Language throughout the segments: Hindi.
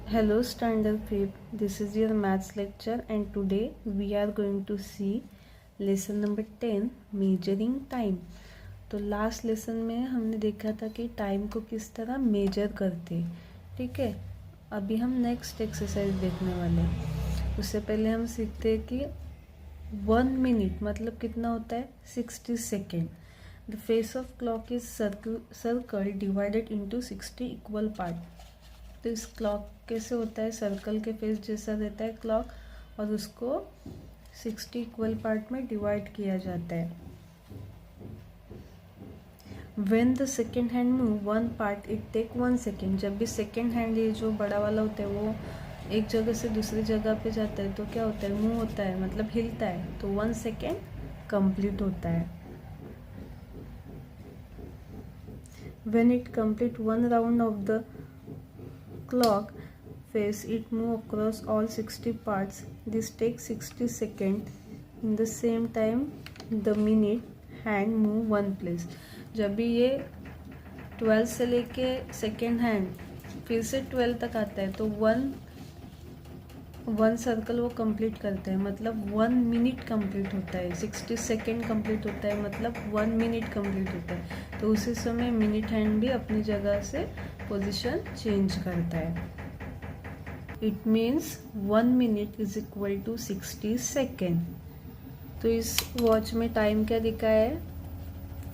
Hello Standard 5. This is your maths lecture and today we are going to see lesson number 10 measuring time. तो लास्ट लेसन में हमने देखा था कि टाइम को किस तरह मेजर करते, ठीक है। अभी हम नेक्स्ट एक्सरसाइज देखने वाले हैं। उससे पहले हम सीखते हैं कि 1 मिनट मतलब कितना होता है 60 second. The face of clock is circle divided into 60 equal part. तो इस क्लॉक कैसे होता है, सर्कल के फेस जैसा रहता है क्लॉक और उसको 60 इक्वल पार्ट में डिवाइड किया जाता है। When the second hand move one part it take 1 second. जब भी सेकेंड हैंड ये जो बड़ा वाला होता है वो एक जगह से दूसरी जगह पे जाता है तो क्या होता है, मूव होता है मतलब हिलता है, तो 1 सेकेंड कंप्लीट होता है। When it complete 1 round of the clock face it move across all 60 parts. This takes 60 seconds. In the same time the minute hand move one place. जब भी ये 12 से लेके सेकेंड हैंड फिर से 12 तक आता है तो वन सर्कल वो कंप्लीट करता है, मतलब 1 मिनट कंप्लीट होता है। 60 सेकेंड कंप्लीट होता है मतलब 1 मिनट कंप्लीट होता है। तो उसी समय मिनट हैंड भी अपनी जगह से पोजीशन चेंज करता है। It means 1 minute is equal to 60 second. तो इस वॉच में टाइम क्या दिखा है,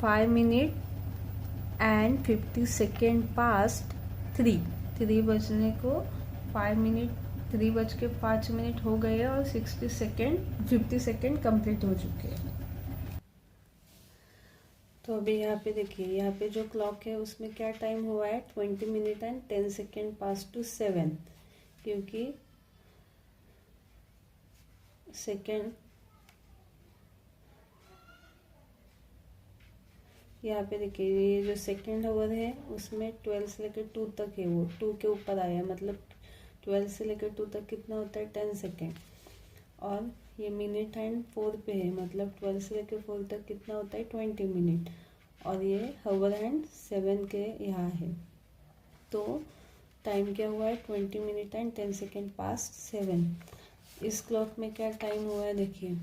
5 मिनट एंड 50 सेकेंड पास्ट 3 बजने को 5 मिनट 3 बज के 5 मिनट हो गए हैं और 50 सेकेंड कंप्लीट हो चुके हैं। तो अभी यहाँ पे देखिए, यहाँ पे जो क्लॉक है उसमें क्या टाइम हुआ है, 20 minute and 10 second past to 7, क्योंकि सेकेंड यहाँ पे देखिए ये जो सेकेंड आवर है उसमें 12 से लेकर 2 तक है, वो 2 के ऊपर आया, मतलब 12 से लेकर 2 तक कितना होता है 10 सेकेंड। और ये मिनट हैंड 4 पे है, मतलब 12 से लेकर 4 तक कितना होता है 20 मिनट। और ये हावर हैंड 7 के यहाँ है, तो टाइम क्या हुआ है 20 मिनट एंड 10 सेकेंड पास्ट 7। इस क्लॉक में क्या टाइम हुआ है देखिए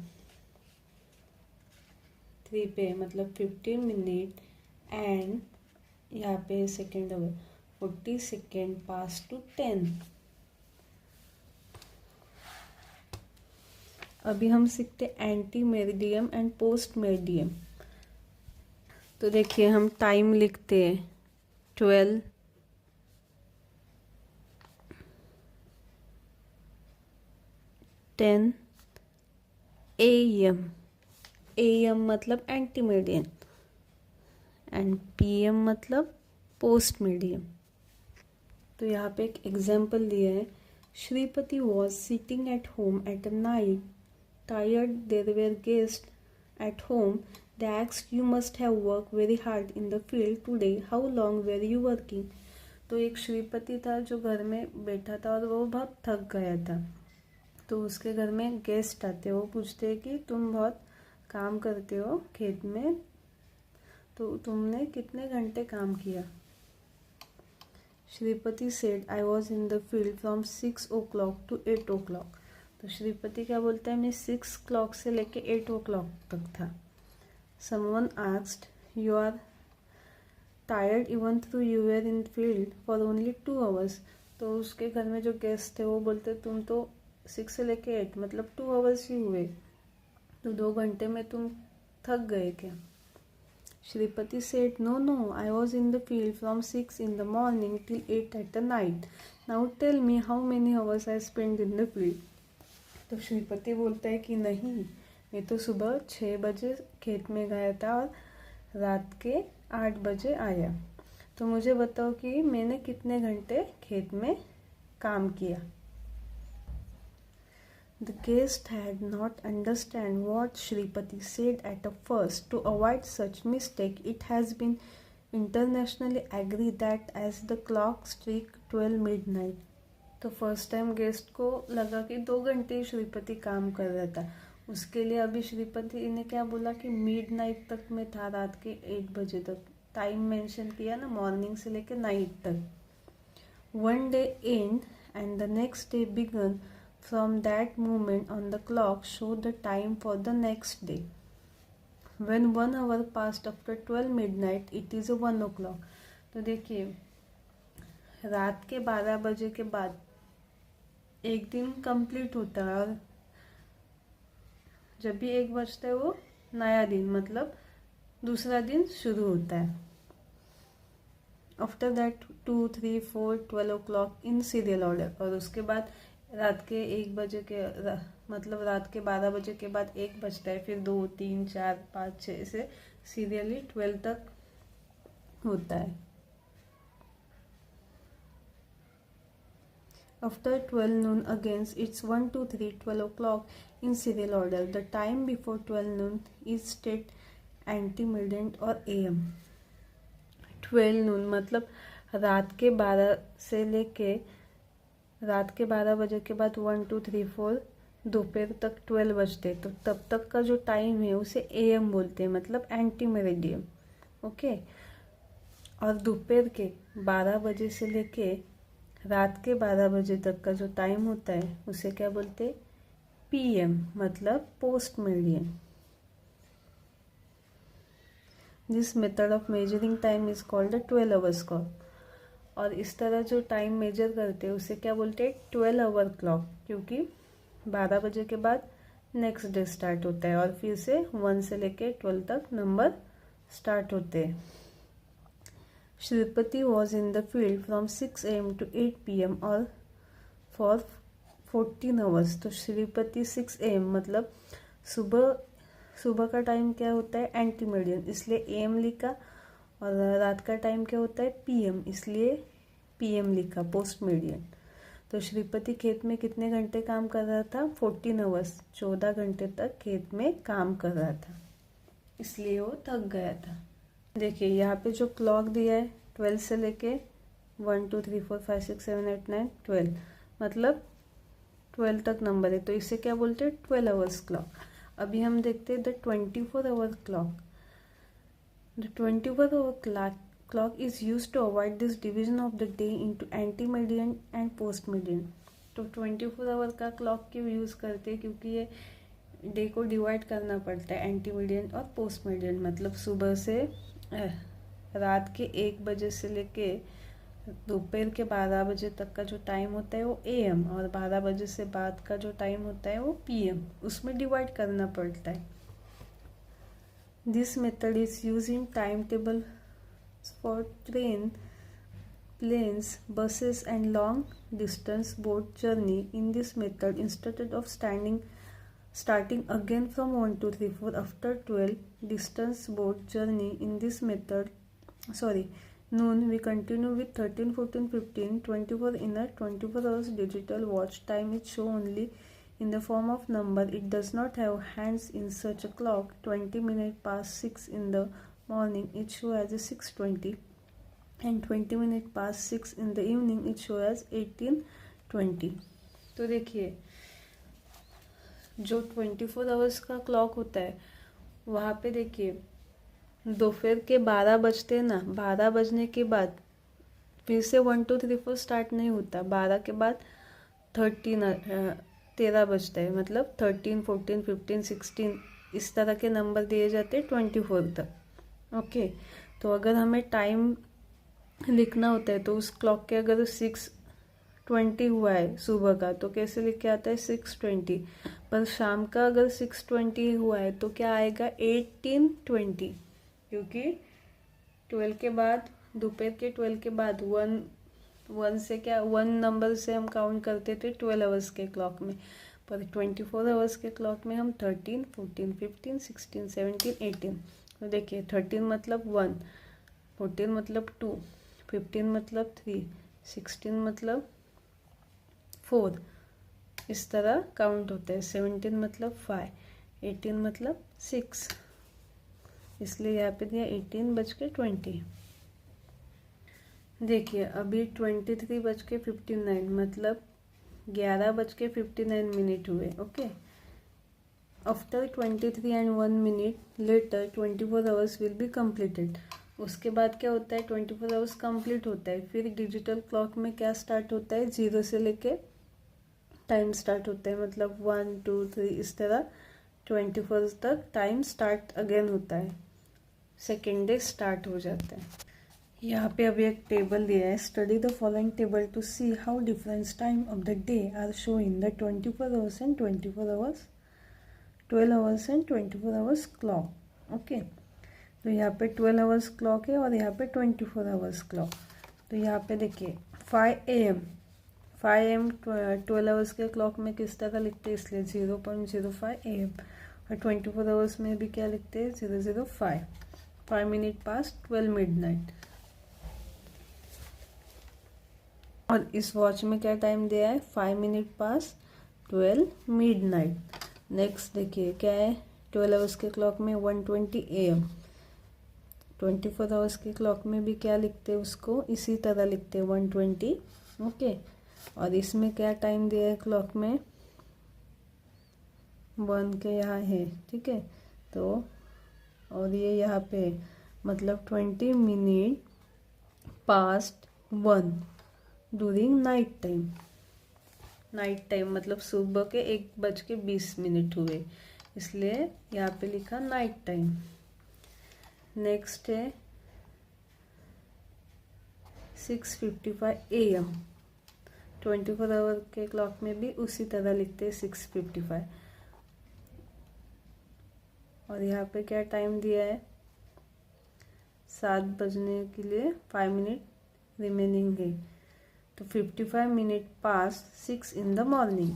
3 पे, मतलब 50 मिनट एंड यहाँ पे second hour 40 second past to 10। अभी हम सीखते ante meridiem and post meridiem. तो देखिए हम टाइम लिखते हैं 12 10 AM। AM मतलब एंटी मेरिडियन एंड PM मतलब पोस्ट मेरिडियम। तो यहाँ पे एक एग्जाम्पल दिया है, Shripati was sitting at home at a night, tired, there were guests at home. They asked, you must have worked very hard in the field today. How long were you working? तो एक श्रीपति था जो घर में बैठा था और वो बहुत थक गया था। तो उसके घर में गेस्ट आते, वो पूछते हैं कि तुम बहुत काम करते हो खेत में, तो तुमने कितने घंटे काम किया। Shripati said, I was in the field from 6 o'clock to 8 o'clock. तो श्रीपति क्या बोलता है, मैं 6 क्लॉक से लेके 8 o'clock तक था। Someone asked, you are tired even though you were in field for only 2 hours। तो उसके घर में जो गेस्ट थे वो बोलते तुम तो 6 से लेके 8 मतलब 2 hours ही हुए, तो 2 घंटे में तुम थक गए क्या। Shripati said, no I was in the field from 6 in the morning till 8 at the night. Now tell me how many hours I spent in the field. तो श्रीपति बोलता है कि नहीं, मैं तो सुबह 6 बजे खेत में गया था और रात के 8 बजे आया, तो मुझे बताओ कि मैंने कितने घंटे खेत में काम किया। The guest had not understand what Shripati said at first. To avoid such mistake, it has been internationally agreed that as the clock struck 12 midnight. तो फर्स्ट टाइम गेस्ट को लगा कि 2 घंटे श्रीपति काम कर रहा था, उसके लिए अभी श्रीपति ने क्या बोला कि मिड नाइट तक में था, रात के 8 बजे तक टाइम मेंशन किया ना, मॉर्निंग से लेकर नाइट तक। One day end and the next day begun from that moment on the clock show the time for the next day. When 1 hour passed after 12 midnight it is a 1 o'clock. तो देखिए रात के 12 बजे के बाद एक दिन कंप्लीट होता है और जब भी 1 बजता है वो नया दिन मतलब दूसरा दिन शुरू होता है. After that 2, 3, 4, 12 o'clock in serial order. और उसके बाद रात के 1 बजे के मतलब रात के 12 बजे के बाद 1 बजता है, फिर 2, 3, 4, 5, 6 ऐसे सीरियली 12 तक होता है. After 12 noon again it's 1, 2, 3, 12 o'clock in serial order. The time before 12 noon is state antecedent और AM. 12 noon मतलब रात के 12 से लेके रात के 12 बजे के बाद 1, 2, 3, 4 दोपहर तक 12 बजते, तो तब तक का जो टाइम है उसे AM बोलते हैं, मतलब एंटी मेरिडियम. ओके. और दोपहर के 12 बजे से लेके रात के 12 बजे तक का जो टाइम होता है उसे क्या बोलते हैं? PM मतलब post meridian. This method of measuring time is called the 12 hours clock. और इस तरह जो टाइम मेजर करते हैं उसे क्या बोलते हैं? 12 आवर क्लॉक, क्योंकि 12 बजे के बाद नेक्स्ट डे स्टार्ट होता है और फिर से 1 से लेके 12 तक नंबर स्टार्ट होते हैं. Shripati was in the field from 6 AM to 8 PM और for 14 hours. तो श्रीपति 6 AM मतलब सुबह का टाइम क्या होता है? एंटी मेरिडियन, इसलिए AM लिखा. और रात का टाइम क्या होता है? PM, इसलिए PM लिखा, पोस्ट मेरिडियन. तो श्रीपति खेत में कितने घंटे काम कर रहा था? 14 आवर्स, 14 घंटे तक खेत में काम कर रहा था, इसलिए वो थक गया था. देखिए यहाँ पे जो क्लॉक दिया है 12 से लेके 1, 2, 3, 4, 5, 6, 7, 8, 9, 12 मतलब 12 तक नंबर है, तो इसे क्या बोलते हैं? 12 आवर्स क्लॉक. अभी हम देखते हैं the 24 hour clock. The 24 hour clock is use to avoid this division of the day into ante meridian and post meridian. तो 24 आवर का क्लॉक क्यों यूज़ करते हैं? क्योंकि ये डे को डिवाइड करना पड़ता है एंटी मेरिडियन और पोस्ट मेरिडियन. मतलब सुबह से रात के 1 बजे से लेके दोपहर के 12 बजे तक का जो टाइम होता है वो AM और 12 बजे से बाद का जो टाइम होता है वो PM, उसमें डिवाइड करना पड़ता है. This method is use in time table for train, planes, buses and long distance boat journey. In this method instead of starting again from 1, 2, 3, 4 after 12 distance boat journey in this method noon we continue with 13, 14, 15, 24 in a 24 hours digital watch. Time is shown only in the form of number. It does not have hands in such a clock. 20 minutes past 6 in the morning it show as a 6:20 and 20 minutes past 6 in the evening it show as 18:20. तो देखिए जो 24 आवर्स का क्लॉक होता है वहाँ पे देखिए दोपहर के 12 बजते हैं ना, 12 बजने के बाद फिर से 1, 2, 3, 4 स्टार्ट नहीं होता. 12 के बाद 13 बजता है, मतलब 13, 14, 15, 16 इस तरह के नंबर दिए जाते हैं 24 तक. ओके. तो अगर हमें टाइम लिखना होता है तो उस क्लॉक के अगर 6:20 हुआ है सुबह का तो कैसे लिख के आता है? 6:20. पर शाम का अगर 6:20 हुआ है तो क्या आएगा? 18:20, क्योंकि 12 के बाद दोपहर के 12 के बाद 1 से क्या 1 नंबर से हम काउंट करते थे 12 आवर्स के क्लॉक में. पर 24 आवर्स के क्लॉक में हम 13, 14, 15, 16, 17, 18. तो देखिए 13 मतलब 1, 14 मतलब 2, 15 मतलब 3, 16 मतलब 4 इस तरह काउंट होता है. 17 मतलब 5, 18 मतलब 6, इसलिए यहाँ पे दिया 18:20. देखिए अभी 23:59 मतलब 11:59 हुए. Okay. After 23 and 1 minute later 24 hours will be completed. उसके बाद क्या होता है, 24 आवर्स कंप्लीट होता है, फिर डिजिटल क्लॉक में क्या स्टार्ट होता है, 0 से लेके टाइम स्टार्ट होता है, मतलब 1 2 3 इस तरह 24 तक टाइम स्टार्ट अगेन होता है, सेकेंड डे स्टार्ट हो जाता है। यहाँ पे अभी एक टेबल दिया है, study the following table to see how difference time of the day are show in the 24 hours and 24 hours 12 hours and 24 hours clock. Okay, तो यहाँ पे 12 आवर्स क्लॉक है और यहाँ पे 24 आवर्स क्लॉक। तो यहाँ पे देखिए 5 AM 12 आवर्स के क्लॉक में किस तरह लिखते हैं, इसलिए 0.05 AM, और 24 आवर्स में भी क्या लिखते हैं, 005, 5 मिनट पास 12 मिडनाइट। और इस वॉच में क्या टाइम दिया है, 5 मिनट पास 12 मिडनाइट। नेक्स्ट देखिए क्या है, 12 आवर्स के क्लॉक में 1:20 AM, 24 आवर्स के क्लॉक में भी क्या लिखते हैं, उसको इसी तरह लिखते हैं 1:20। ओके, और इसमें क्या टाइम दिया है क्लॉक में, 1 के यहाँ है, ठीक है। तो और ये यहाँ पे मतलब 20 minute past 1 during night time. Night time मतलब सुबह के 1:20 हुए, इसलिए यहाँ पे लिखा नाइट टाइम। नेक्स्ट है 6:55 AM, 24 आवर के क्लॉक में भी उसी तरह लिखते हैं 6:55। और यहाँ पे क्या टाइम दिया है, 7 बजने के लिए 5 मिनट रिमेनिंग है, तो 55 minute pass 6 in the morning.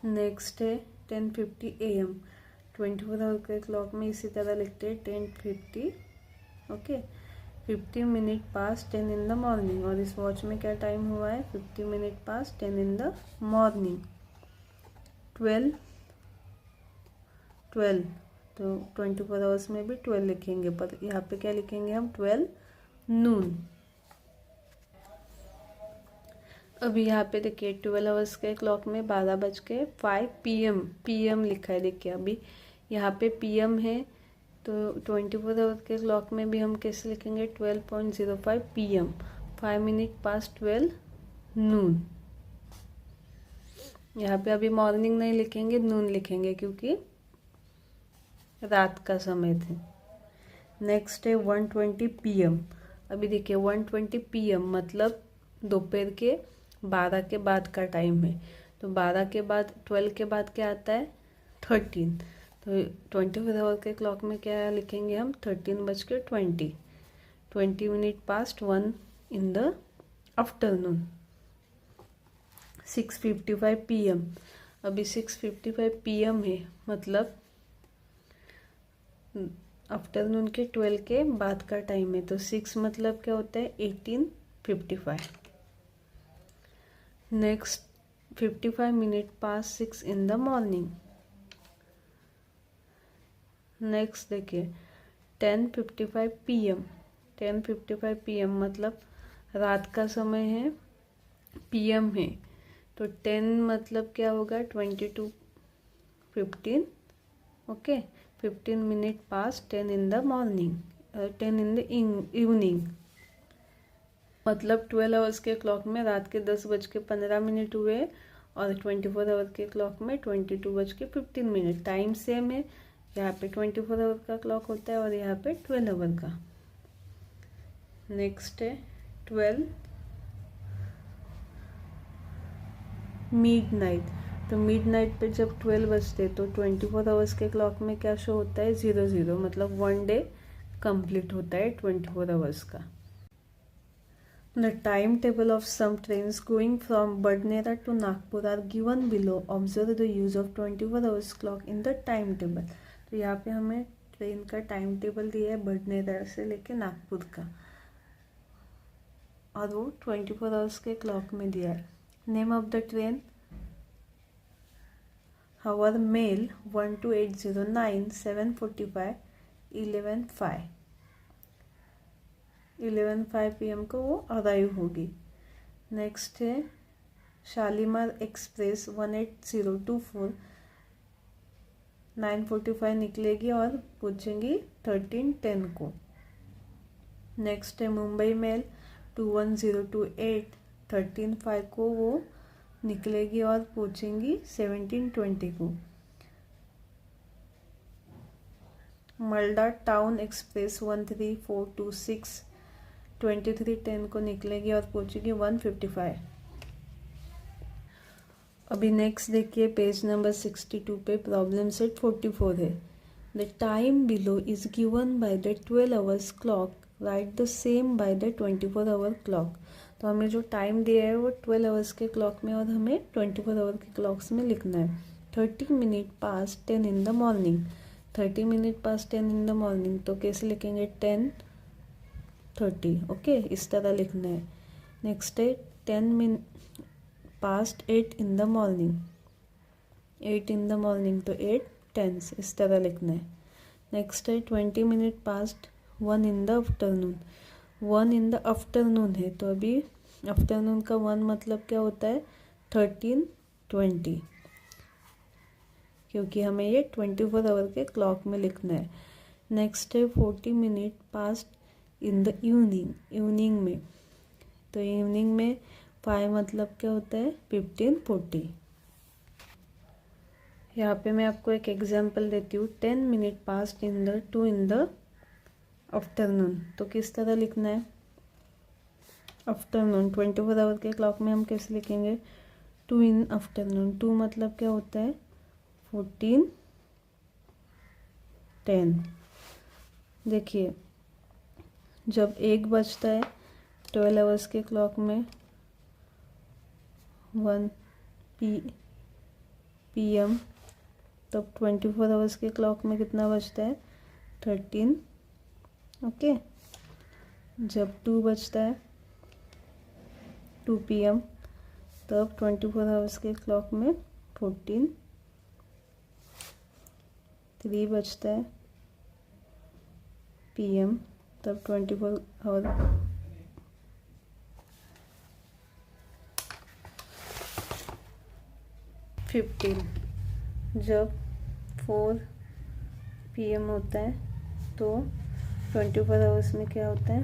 Next है 10:50 AM, 24 आवर के क्लॉक में इसी तरह लिखते हैं 10:50। Okay, 50 minute pass 10 in the morning, और इस वॉच में क्या टाइम हुआ है, 50 minute pass 10 in the morning. 12 तो 24 आवर्स में भी 12 लिखेंगे, पर यहाँ पे क्या लिखेंगे हम, 12 नून। अभी यहाँ पे देखिए 12 आवर्स के क्लॉक में 12:05 PM लिखा है। देखिए अभी यहाँ पे PM है, तो 24 आवर के क्लॉक में भी हम कैसे लिखेंगे, 12.05 PM, 5 मिनट पास 12 नून। यहाँ पे अभी मॉर्निंग नहीं लिखेंगे, नून लिखेंगे, क्योंकि रात का समय थे। नेक्स्ट है 1:20 PM। अभी देखिए 1:20 PM मतलब दोपहर के 12 के बाद का टाइम है, तो 12 के बाद 12 के बाद क्या आता है, 13। तो 24 आवर के क्लॉक में क्या लिखेंगे हम, 13:20, 20 minute past 1 in the afternoon. 6:55 PM। अभी 6:55 PM है, मतलब आफ्टरनून के 12 के बाद का टाइम है, तो 6 मतलब क्या होता है, 18:55। Next 55 minute pass 6 in the morning. Next देखिए 10:55 PM, 10:55 PM मतलब रात का समय है, PM है, तो 10 मतलब क्या होगा, 22:15। Okay, 15 minute pass 10 in the morning, 10 in the evening, मतलब 12 आवर्स के क्लॉक में रात के 10:15 हुए, और 24 आवर के क्लॉक में 22:15। टाइम सेम है, यहाँ पे 24 आवर का क्लॉक होता है और यहाँ पे 12 आवर का। नेक्स्ट है 12 मिडनाइट। तो मिडनाइट पे जब 12 बजते तो 24 आवर्स के क्लॉक में क्या शो होता है, 00, मतलब 1 डे कंप्लीट होता है 24 आवर्स का। The timetable of some trains going from Badnera to Nagpur are given below. Observe the use of 24 hours clock in the timetable. तो यहाँ पे हमें ट्रेन का टाइम टेबल दिया है बडनेरा से लेके नागपुर का, और वो 24 आवर्स के क्लॉक में दिया है। Name of the train, Howrah mail 12809 7:45 11:05 11:05 PM को वो अराइव होगी। नेक्स्ट है शालीमार एक्सप्रेस 18024 9:45 निकलेगी और पहुँचेंगी 13:10 को। नेक्स्ट है मुंबई मेल 21028 13:05 को वो निकलेगी और पहुँचेंगी 17:20 को। मालदा टाउन एक्सप्रेस 13426 23:10 को निकलेगी और पहुँचेगी 1:55। अभी नेक्स्ट देखिए पेज नंबर 62 पे प्रॉब्लम सेट 44 है। The time below is given by the 12 hours clock, right the same by the 24 hour clock. तो हमें जो टाइम दिया है वो 12 आवर्स के क्लॉक में और हमें 24 आवर के क्लॉक्स में लिखना है। 30 minute past 10 in the morning, 30 minute past 10 in the morning, तो कैसे लिखेंगे 10:30, ओके, इस तरह लिखना है। नेक्स्ट है 10 minute past 8 in the morning, 8 in the morning, तो 8:10 इस तरह लिखना है। नेक्स्ट है 20 minute past 1 in the afternoon, 1 in the afternoon है, तो अभी आफ्टरनून का 1 मतलब क्या होता है 13:20, क्योंकि हमें ये 24 आवर के क्लॉक में लिखना है। नेक्स्ट है 40 minute past in the evening, evening में, तो इवनिंग में 5 मतलब क्या होता है 15:40। यहाँ पे मैं आपको एक एग्जांपल देती हूँ। 10 minute past in the 2 in the afternoon, तो किस तरह लिखना है आफ्टरनून, 24 आवर के क्लॉक में हम कैसे लिखेंगे 2 इन आफ्टरनून, 2 मतलब क्या होता है 14:10। देखिए जब 1 बजता है 12 आवर्स के क्लॉक में 1 PM, तब 24 आवर्स के क्लॉक में कितना बजता है 13, ओके। जब 2 बजता है 2 PM, तब 24 आवर्स के क्लॉक में 14, 3 बजता है PM, तब 24 आवर 15, जब 4 PM होता है तो 24 आवर्स में क्या होता है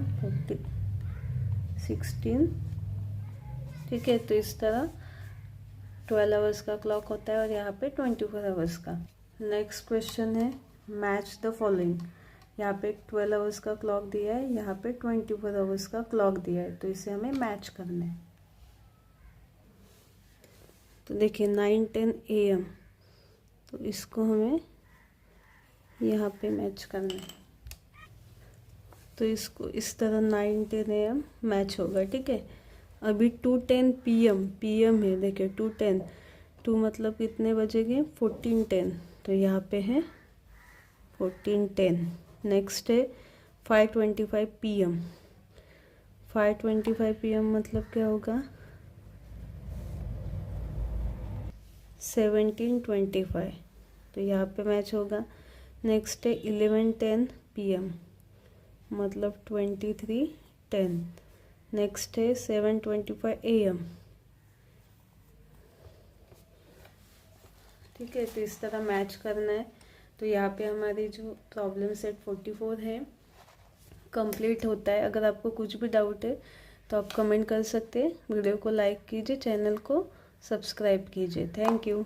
16, ठीक है। तो इस तरह 12 आवर्स का क्लॉक होता है और यहाँ पे 24 आवर्स का। नेक्स्ट क्वेश्चन है मैच द फॉलोइंग। यहाँ पे 12 आवर्स का क्लॉक दिया है, यहाँ पे 24 आवर्स का क्लॉक दिया है, तो इसे हमें मैच करना है। तो देखिए 9:10 AM, तो इसको हमें यहाँ पे मैच करना है, तो इसको इस तरह 9:10 AM मैच होगा, ठीक है। अभी 2:10 PM है, देखिए 2:10, 2 मतलब कितने बजेंगे 14:10, तो यहाँ पे है 14:10। नेक्स्ट है 5:25 PM, 5:25 PM मतलब क्या होगा 17:25, तो यहाँ पे मैच होगा। नेक्स्ट है 11:10 PM मतलब 23:10। नेक्स्ट है 7:25 AM, ठीक है। तो इस तरह मैच करना है। तो यहाँ पे हमारी जो प्रॉब्लम सेट 44 है कंप्लीट होता है। अगर आपको कुछ भी डाउट है तो आप कमेंट कर सकते हैं। वीडियो को लाइक कीजिए, चैनल को सब्सक्राइब कीजिए। Thank you.